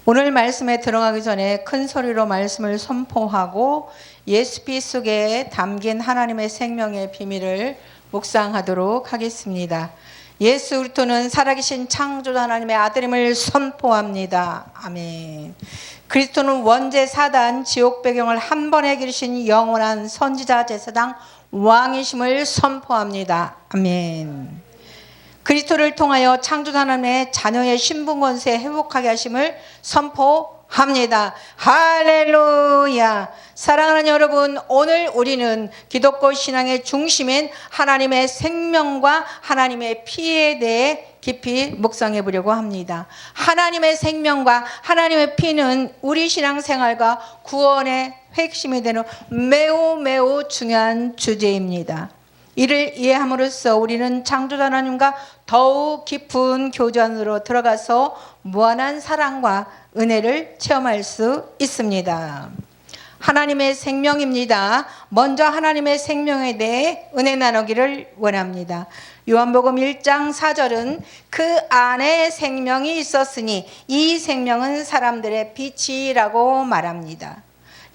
오늘 말씀에 들어가기 전에 큰 소리로 말씀을 선포하고 예수피 속에 담긴 하나님의 생명의 비밀을 묵상하도록 하겠습니다. 예수 그리스도는 살아계신 창조주 하나님의 아들임을 선포합니다. 아멘. 그리스도는 원죄 사단 지옥 배경을 한 번에 기르신 영원한 선지자 제사장 왕이심을 선포합니다. 아멘. 그리스도를 통하여 창조주 하나님의 자녀의 신분 권세 회복하게 하심을 선포합니다. 할렐루야. 사랑하는 여러분, 오늘 우리는 기독교 신앙의 중심인 하나님의 생명과 하나님의 피에 대해 깊이 묵상해 보려고 합니다. 하나님의 생명과 하나님의 피는 우리 신앙생활과 구원의 핵심이 되는 매우 중요한 주제입니다. 이를 이해함으로써 우리는 창조주 하나님과 더욱 깊은 교제안으로 들어가서 무한한 사랑과 은혜를 체험할 수 있습니다. 하나님의 생명입니다. 먼저 하나님의 생명에 대해 은혜 나누기를 원합니다. 요한복음 1장 4절은 그 안에 생명이 있었으니 이 생명은 사람들의 빛이라고 말합니다.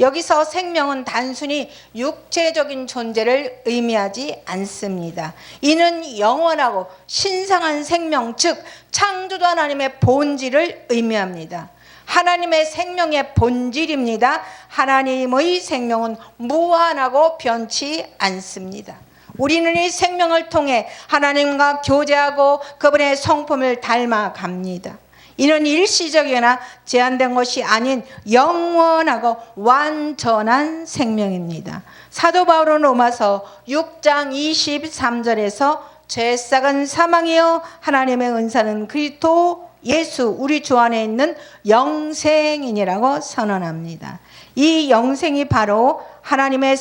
여기서 생명은 단순히 육체적인 존재를 의미하지 않습니다. 이는 영원하고 신성한 생명, 즉 창조주 하나님의 본질을 의미합니다. 하나님의 생명의 본질입니다. 하나님의 생명은 무한하고 변치 않습니다. 우리는 이 생명을 통해 하나님과 교제하고 그분의 성품을 닮아갑니다. 이는 일시적이거나 제한된 것이 아닌 영원하고 완전한 생명입니다. 사도 바울은 로마서 6장 23절에서 죄싹은 사망이요 하나님의 은사는 그리스도 예수 우리 주 안에 있는 영생이니라고 선언합니다. 이 영생이 바로 하나님의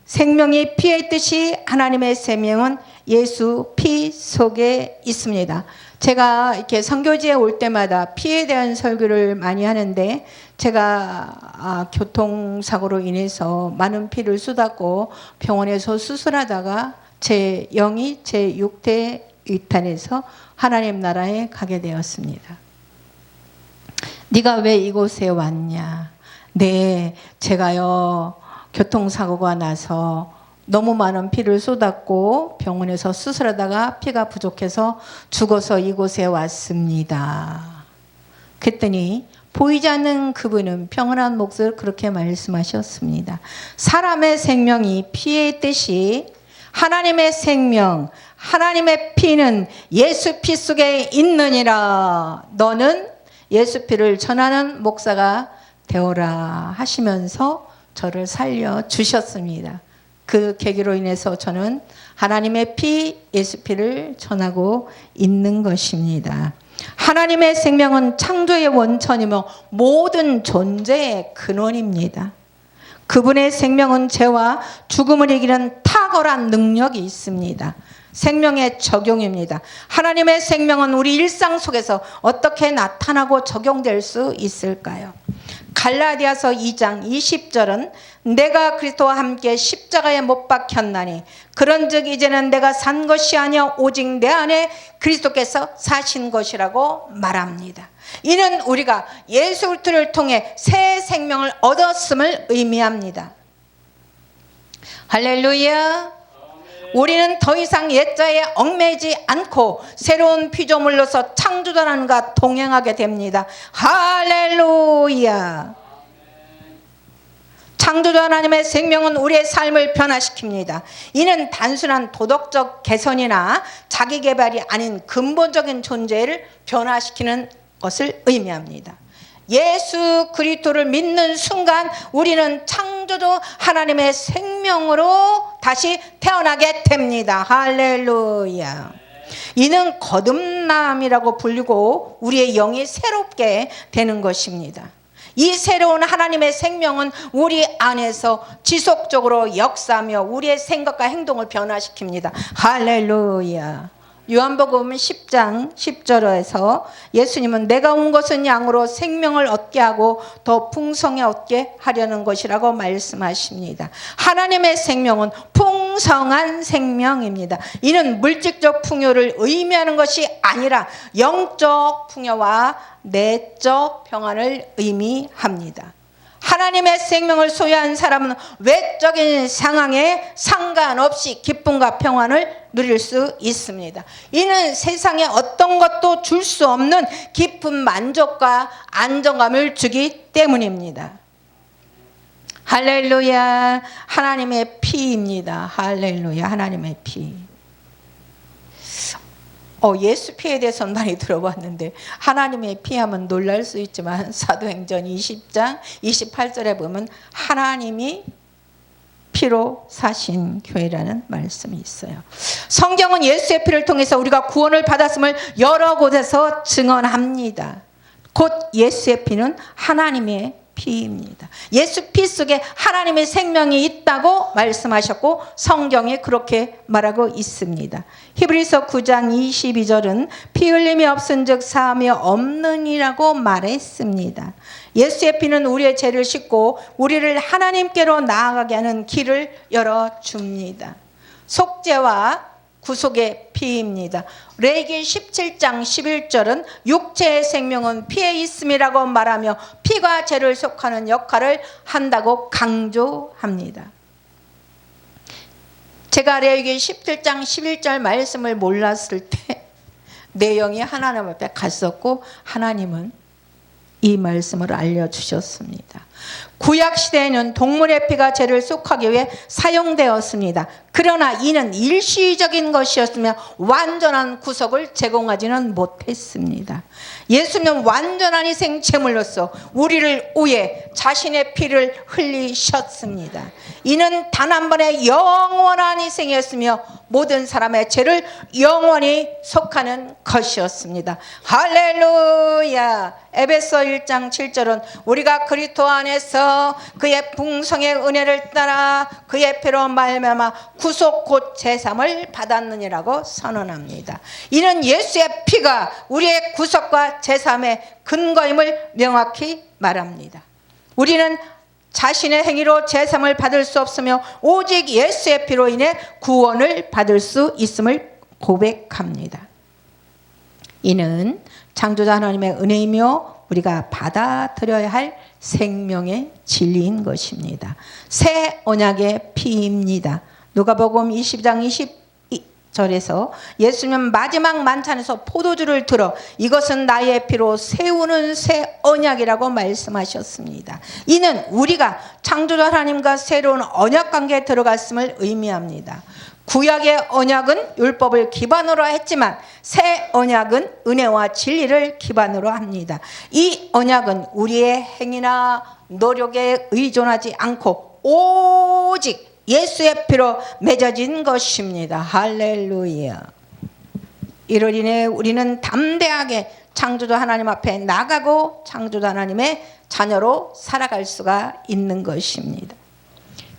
생명이 피에 있듯이 하나님의 생명은 예수 피 속에 있습니다. 제가 이렇게 선교지에 올 때마다 피에 대한 설교를 많이 하는데 제가 교통사고로 인해서 많은 피를 쏟았고 병원에서 수술하다가 제 영이 제 육thể 이탈해서 하나님 나라에 가게 되었습니다. 네가 왜 이곳에 왔냐? 네, 제가요 교통사고가 나서 너무 많은 피를 쏟았고 병원에서 수술하다가 피가 부족해서 죽어서 이곳에 왔습니다. 그랬더니 보이지 않는 그분은 평온한 목소리로 그렇게 말씀하셨습니다. 사람의 생명이 피에 있듯이 하나님의 생명, 하나님의 피는 예수 피 속에 있느니라. 너는 예수 피를 전하는 목사가 되어라 하시면서 저를 살려주셨습니다. 그 계기로 인해서 저는 하나님의 피, 예수 피를 전하고 있는 것입니다. 하나님의 생명은 창조의 원천이며 모든 존재의 근원입니다. 그분의 생명은 죄와 죽음을 이기는 탁월한 능력이 있습니다. 생명의 적용입니다. 하나님의 생명은 우리 일상 속에서 어떻게 나타나고 적용될 수 있을까요? 갈라디아서 2장 20절은 내가 그리스도와 함께 십자가에 못 박혔나니 그런즉 이제는 내가 산 것이 아니여 오직 내 안에 그리스도께서 사신 것이라고 말합니다. 이는 우리가 예수 그리스도를 통해 새 생명을 얻었음을 의미합니다. 할렐루야. 우리는 더 이상 옛자에 얽매이지 않고 새로운 피조물로서 창조주 하나님과 동행하게 됩니다. 할렐루야. 창조주 하나님의 생명은 우리의 삶을 변화시킵니다. 이는 단순한 도덕적 개선이나 자기 개발이 아닌 근본적인 존재를 변화시키는 것을 의미합니다. 예수 그리스도를 믿는 순간 우리는 창조주 하나님의 생명으로 다시 태어나게 됩니다. 할렐루야. 이는 거듭남이라고 불리고 우리의 영이 새롭게 되는 것입니다. 이 새로운 하나님의 생명은 우리 안에서 지속적으로 역사하며 우리의 생각과 행동을 변화시킵니다. 할렐루야. 요한복음 10장 10절에서 예수님은 내가 온 것은 양으로 생명을 얻게 하고 더 풍성히 얻게 하려는 것이라고 말씀하십니다. 하나님의 생명은 풍성한 생명입니다. 이는 물질적 풍요를 의미하는 것이 아니라 영적 풍요와 내적 평안을 의미합니다. 하나님의 생명을 소유한 사람은 외적인 상황에 상관없이 기쁨과 평안을 누릴 수 있습니다. 이는 세상에 어떤 것도 줄 수 없는 깊은 만족과 안정감을 주기 때문입니다. 할렐루야. 하나님의 피입니다. 할렐루야. 하나님의 피. 예수 피에 대해서는 많이 들어봤는데 하나님의 피하면 놀랄 수 있지만 사도행전 20장 28절에 보면 하나님이 피로 사신 교회라는 말씀이 있어요. 성경은 예수의 피를 통해서 우리가 구원을 받았음을 여러 곳에서 증언합니다. 곧 예수의 피는 하나님의 피입니다. 예수 피 속에 하나님의 생명이 있다고 말씀하셨고 성경에 그렇게 말하고 있습니다. 히브리서 9장 22절은 피 흘림이 없은즉 사함이 없느니라고 말했습니다. 예수의 피는 우리의 죄를 씻고 우리를 하나님께로 나아가게 하는 길을 열어줍니다. 속죄와 구속의 피입니다. 레위기 17장 11절은 육체의 생명은 피에 있음이라고 말하며 피가 죄를 속하는 역할을 한다고 강조합니다. 제가 레위기 17장 11절 말씀을 몰랐을 때 내용이 하나님 앞에 갔었고 하나님은 이 말씀을 알려주셨습니다. 구약시대에는 동물의 피가 죄를 속하기 위해 사용되었습니다. 그러나 이는 일시적인 것이었으며 완전한 구속을 제공하지는 못했습니다. 예수님은 완전한 희생 제물로서 우리를 위해 자신의 피를 흘리셨습니다. 이는 단 한 번의 영원한 희생이었으며 모든 사람의 죄를 영원히 속하는 것이었습니다. 할렐루야. 에베소 1장 7절은 우리가 그리스도 안에서 그의 풍성의 은혜를 따라 그의 피로 말미암아 구속 곧 제삼을 받았느니라고 선언합니다. 이는 예수의 피가 우리의 구속과 제삼의 근거임을 명확히 말합니다. 우리는 자신의 행위로 제삼을 받을 수 없으며 오직 예수의 피로 인해 구원을 받을 수 있음을 고백합니다. 이는 창조자 하나님의 은혜이며 우리가 받아들여야 할 생명의 진리인 것입니다. 새 언약의 피입니다. 누가복음 20장 20절에서 예수님은 마지막 만찬에서 포도주를 들어 이것은 나의 피로 세우는 새 언약이라고 말씀하셨습니다. 이는 우리가 창조자 하나님과 새로운 언약 관계에 들어갔음을 의미합니다. 구약의 언약은 율법을 기반으로 했지만 새 언약은 은혜와 진리를 기반으로 합니다. 이 언약은 우리의 행위나 노력에 의존하지 않고 오직 예수의 피로 맺어진 것입니다. 할렐루야. 이로 인해 우리는 담대하게 창조자 하나님 앞에 나가고 창조자 하나님의 자녀로 살아갈 수가 있는 것입니다.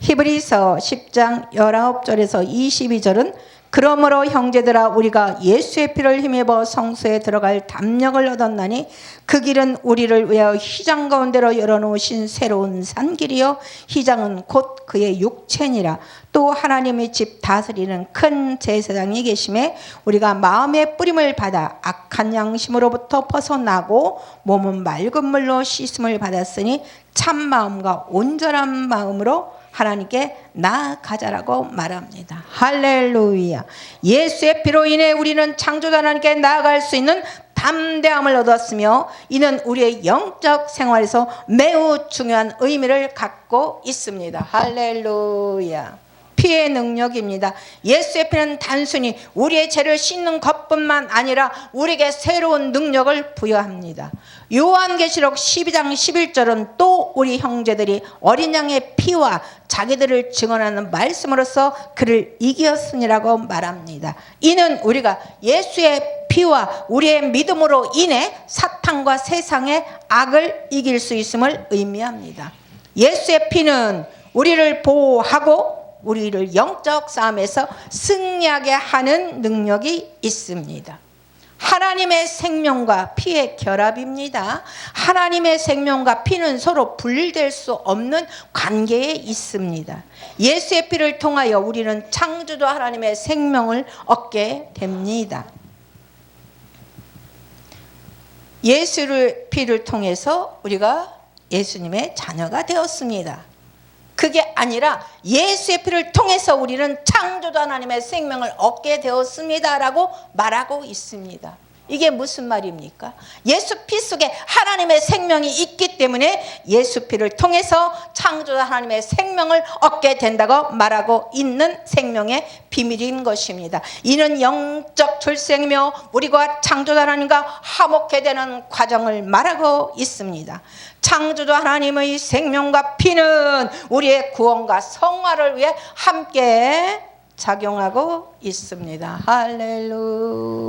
히브리서 10장 19절에서 22절은 그러므로 형제들아 우리가 예수의 피를 힘입어 성소에 들어갈 담력을 얻었나니 그 길은 우리를 위하여 휘장 가운데로 열어놓으신 새로운 산길이요 휘장은 곧 그의 육체니라. 또 하나님의 집 다스리는 큰 제사장이 계심에 우리가 마음의 뿌림을 받아 악한 양심으로부터 벗어나고 몸은 맑은 물로 씻음을 받았으니 참 마음과 온전한 마음으로 하나님께 나아가자라고 말합니다. 할렐루야. 예수의 피로 인해 우리는 창조자 하나님께 나아갈 수 있는 담대함을 얻었으며 이는 우리의 영적 생활에서 매우 중요한 의미를 갖고 있습니다. 할렐루야. 피의 능력입니다. 예수의 피는 단순히 우리의 죄를 씻는 것뿐만 아니라 우리에게 새로운 능력을 부여합니다. 요한계시록 12장 11절은 또 우리 형제들이 어린 양의 피와 자기들을 증언하는 말씀으로써 그를 이겼으니라고 말합니다. 이는 우리가 예수의 피와 우리의 믿음으로 인해 사탄과 세상의 악을 이길 수 있음을 의미합니다. 예수의 피는 우리를 보호하고 우리를 영적 싸움에서 승리하게 하는 능력이 있습니다. 하나님의 생명과 피의 결합입니다. 하나님의 생명과 피는 서로 분리될 수 없는 관계에 있습니다. 예수의 피를 통하여 우리는 창조주 하나님의 생명을 얻게 됩니다. 예수의 피를 통해서 우리가 예수님의 자녀가 되었습니다. 그게 아니라 예수의 피를 통해서 우리는 창조주 하나님의 생명을 얻게 되었습니다라고 말하고 있습니다. 이게 무슨 말입니까? 예수 피 속에 하나님의 생명이 있기 때문에 예수 피를 통해서 창조주 하나님의 생명을 얻게 된다고 말하고 있는 생명의 비밀인 것입니다. 이는 영적 출생이며 우리가 창조주 하나님과 화목해 되는 과정을 말하고 있습니다. 창조주 하나님의 생명과 피는 우리의 구원과 성화를 위해 함께 작용하고 있습니다. 할렐루야.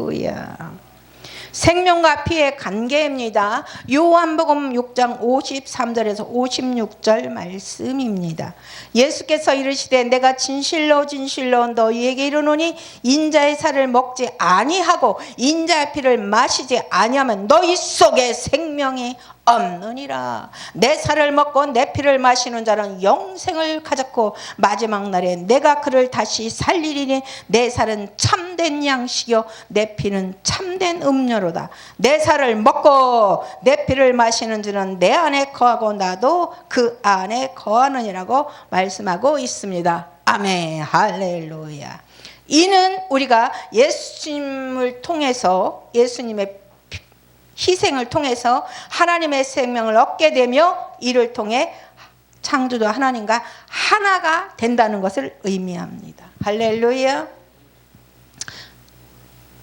생명과 피의 관계입니다. 요한복음 6장 53절에서 56절 말씀입니다. 예수께서 이르시되 내가 진실로 진실로 너희에게 이르노니 인자의 살을 먹지 아니하고 인자의 피를 마시지 아니하면 너희 속에 생명이 없느니라. 내 살을 먹고 내 피를 마시는 자는 영생을 가졌고 마지막 날에 내가 그를 다시 살리리니 내 살은 참된 양식이요 내 피는 참된 음료로다. 내 살을 먹고 내 피를 마시는 자는 내 안에 거하고 나도 그 안에 거하느니라고 말씀하고 있습니다. 아멘. 할렐루야. 이는 우리가 예수님을 통해서 예수님의 희생을 통해서 하나님의 생명을 얻게 되며 이를 통해 창조주 하나님과 하나가 된다는 것을 의미합니다. 할렐루야.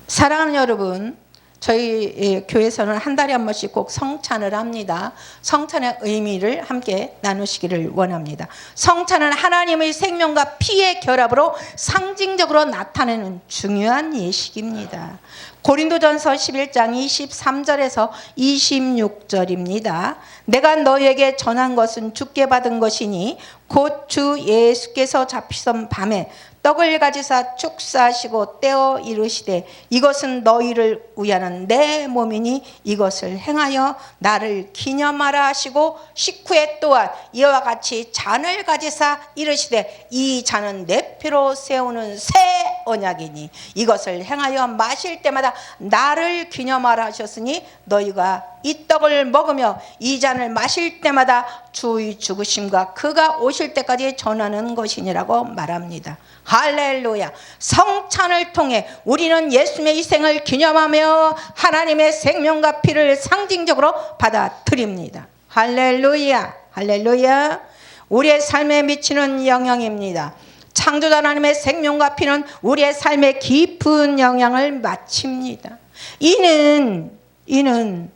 사랑하는 여러분, 저희 교회에서는 한 달에 한 번씩 꼭 성찬을 합니다. 성찬의 의미를 함께 나누시기를 원합니다. 성찬은 하나님의 생명과 피의 결합으로 상징적으로 나타내는 중요한 예식입니다. 고린도전서 11장 23절에서 26절입니다. 내가 너에게 전한 것은 주께 받은 것이니 곧 주 예수께서 잡히던 밤에 떡을 가지사 축사하시고 떼어 이르시되 이것은 너희를 위하는 내 몸이니 이것을 행하여 나를 기념하라 하시고 식후에 또한 이와 같이 잔을 가지사 이르시되 이 잔은 내 피로 세우는 새 언약이니 이것을 행하여 마실 때마다 나를 기념하라 하셨으니 너희가 이 떡을 먹으며 이 잔을 마실 때마다 주의 죽으심과 그가 오실 때까지 전하는 것이니라고 말합니다. 할렐루야. 성찬을 통해 우리는 예수님의 희생을 기념하며 하나님의 생명과 피를 상징적으로 받아들입니다. 할렐루야. 할렐루야. 우리의 삶에 미치는 영향입니다. 창조주 하나님의 생명과 피는 우리의 삶에 깊은 영향을 미칩니다. 이는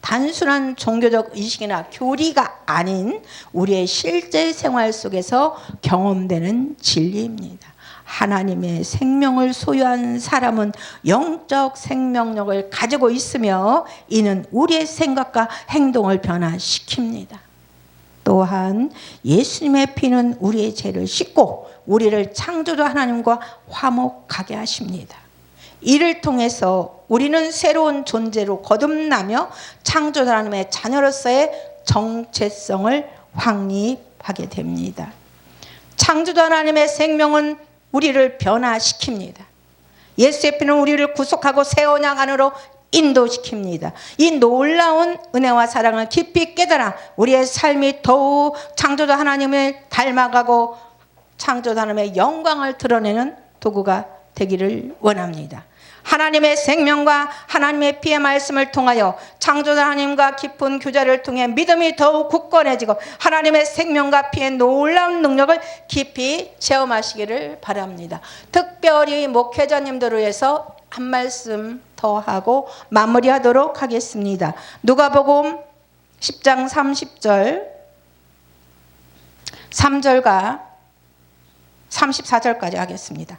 단순한 종교적 의식이나 교리가 아닌 우리의 실제 생활 속에서 경험되는 진리입니다. 하나님의 생명을 소유한 사람은 영적 생명력을 가지고 있으며 이는 우리의 생각과 행동을 변화시킵니다. 또한 예수님의 피는 우리의 죄를 씻고 우리를 창조주 하나님과 화목하게 하십니다. 이를 통해서 우리는 새로운 존재로 거듭나며 창조주 하나님의 자녀로서의 정체성을 확립하게 됩니다. 창조주 하나님의 생명은 우리를 변화시킵니다. 예수의 피는 우리를 구속하고 새 언약 안으로 인도시킵니다. 이 놀라운 은혜와 사랑을 깊이 깨달아 우리의 삶이 더욱 창조주 하나님을 닮아가고 창조주 하나님의 영광을 드러내는 도구가 되기를 원합니다. 하나님의 생명과 하나님의 피의 말씀을 통하여 창조주 하나님과 깊은 교제를 통해 믿음이 더욱 굳건해지고 하나님의 생명과 피의 놀라운 능력을 깊이 체험하시기를 바랍니다. 특별히 목회자님들을 위해서 한 말씀 더 하고 마무리하도록 하겠습니다. 누가복음 10장 30절 3절과 34절까지 하겠습니다.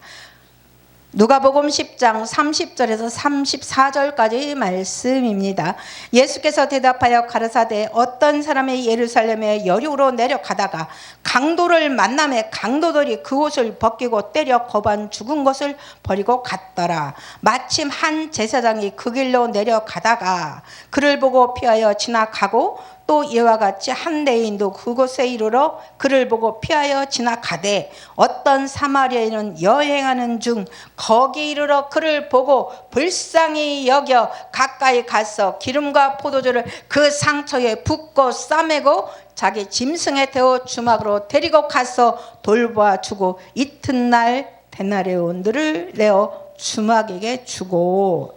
누가복음 10장 30절에서 34절까지 말씀입니다. 예수께서 대답하여 가라사대 어떤 사람이 예루살렘에 여리고로 내려가다가 강도를 만나매 강도들이 그 옷을 벗기고 때려 거반 죽은 것을 버리고 갔더라. 마침 한 제사장이 그 길로 내려가다가 그를 보고 피하여 지나가고 또 이와 같이 한 레위인도 그곳에 이르러 그를 보고 피하여 지나가되 어떤 사마리아인은 여행하는 중 거기 이르러 그를 보고 불쌍히 여겨 가까이 가서 기름과 포도주를 그 상처에 붓고 싸매고 자기 짐승에 태워 주막으로 데리고 가서 돌보아 주고 이튿날 데나리온들을 내어 주막에게 주고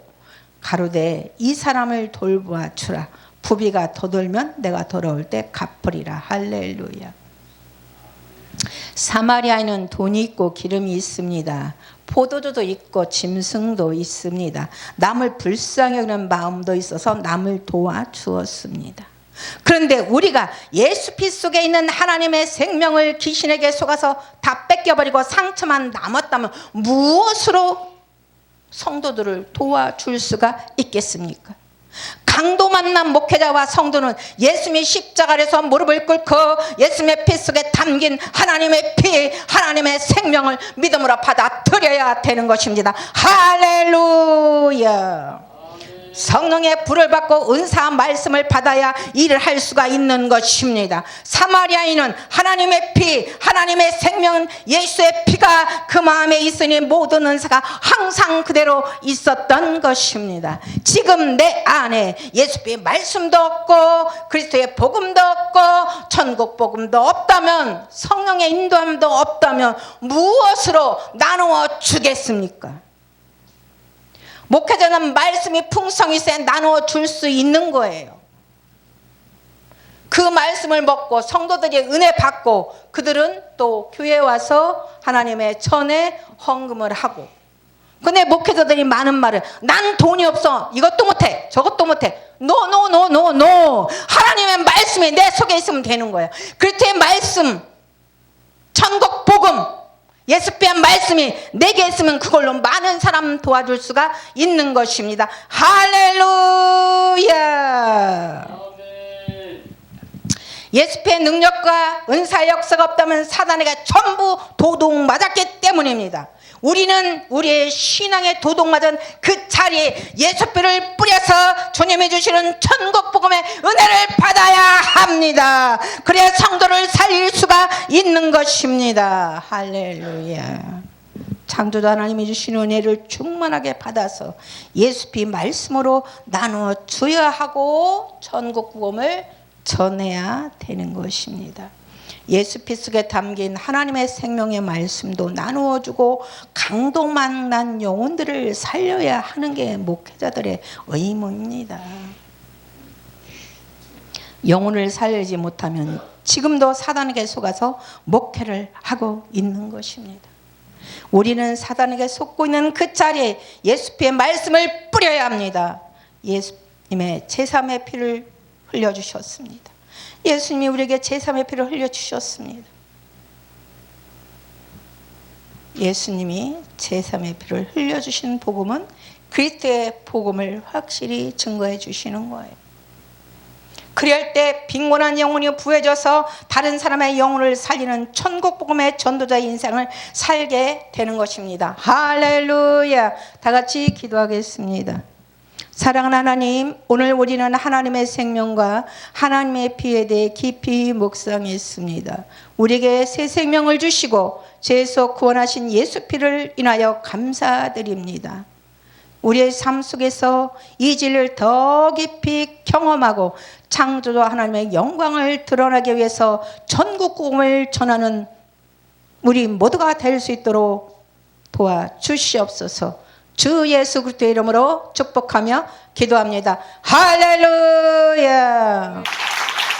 가로되 이 사람을 돌보아 주라. 부비가 돋으면 내가 돌아올 때 갚으리라. 할렐루야. 사마리아에는 돈이 있고 기름이 있습니다. 포도주도 있고 짐승도 있습니다. 남을 불쌍히 여기는 마음도 있어서 남을 도와주었습니다. 그런데 우리가 예수 피 속에 있는 하나님의 생명을 귀신에게 속아서 다 뺏겨버리고 상처만 남았다면 무엇으로 성도들을 도와줄 수가 있겠습니까? 강도 만난 목회자와 성도는 예수님의 십자가에서 무릎을 꿇고 예수님의 피 속에 담긴 하나님의 피, 하나님의 생명을 믿음으로 받아들여야 되는 것입니다. 할렐루야. 성령의 불을 받고 은사 말씀을 받아야 일을 할 수가 있는 것입니다. 사마리아인은 하나님의 피, 하나님의 생명, 예수의 피가 그 마음에 있으니 모든 은사가 항상 그대로 있었던 것입니다. 지금 내 안에 예수의 말씀도 없고 그리스도의 복음도 없고 천국 복음도 없다면, 성령의 인도함도 없다면 무엇으로 나누어 주겠습니까? 목회자는 말씀이 풍성히 있어야 나누어 줄 수 있는 거예요. 그 말씀을 먹고 성도들이 은혜 받고 그들은 또 교회에 와서 하나님의 전에 헌금을 하고. 근데 목회자들이 많은 말은 난 돈이 없어. 이것도 못해. 저것도 못해. 노. 하나님의 말씀이 내 속에 있으면 되는 거예요. 그리스도의 말씀, 천국 복음, 예수의 말씀이 내게 있으면 그걸로 많은 사람 도와줄 수가 있는 것입니다. 할렐루야. 예수의 능력과 은사의 역사가 없다면 사단에게 전부 도둑 맞았기 때문입니다. 우리는 우리의 신앙의 도둑 맞은 그 자리에 예수피를 뿌려서 주님이 주시는 천국 복음의 은혜를 받아야 합니다. 그래야 성도를 살릴 수가 있는 것입니다. 할렐루야. 창조자 하나님이 주시는 은혜를 충만하게 받아서 예수피 말씀으로 나누어 줘야 하고 천국 복음을 전해야 되는 것입니다. 예수 피 속에 담긴 하나님의 생명의 말씀도 나누어 주고 강도 만난 영혼들을 살려야 하는 게 목회자들의 의무입니다. 영혼을 살리지 못하면 지금도 사단에게 속아서 목회를 하고 있는 것입니다. 우리는 사단에게 속고 있는 그 자리에 예수 피의 말씀을 뿌려야 합니다. 예수님의 제3의 피를 흘려주셨습니다. 예수님이 우리에게 제3의 피를 흘려주셨습니다. 예수님이 제3의 피를 흘려주신 복음은 그리스도의 복음을 확실히 증거해 주시는 거예요. 그럴 때 빈곤한 영혼이 부해져서 다른 사람의 영혼을 살리는 천국 복음의 전도자의 인생을 살게 되는 것입니다. 할렐루야. 다 같이 기도하겠습니다. 사랑하는 하나님, 오늘 우리는 하나님의 생명과 하나님의 피에 대해 깊이 묵상했습니다. 우리에게 새 생명을 주시고 죄에서 구원하신 예수 피를 인하여 감사드립니다. 우리의 삶 속에서 이 진리를 더 깊이 경험하고 창조자 하나님의 영광을 드러나기 위해서 전국 복음을 전하는 우리 모두가 될 수 있도록 도와주시옵소서. 주 예수 그리스도의 이름으로 축복하며 기도합니다. 할렐루야.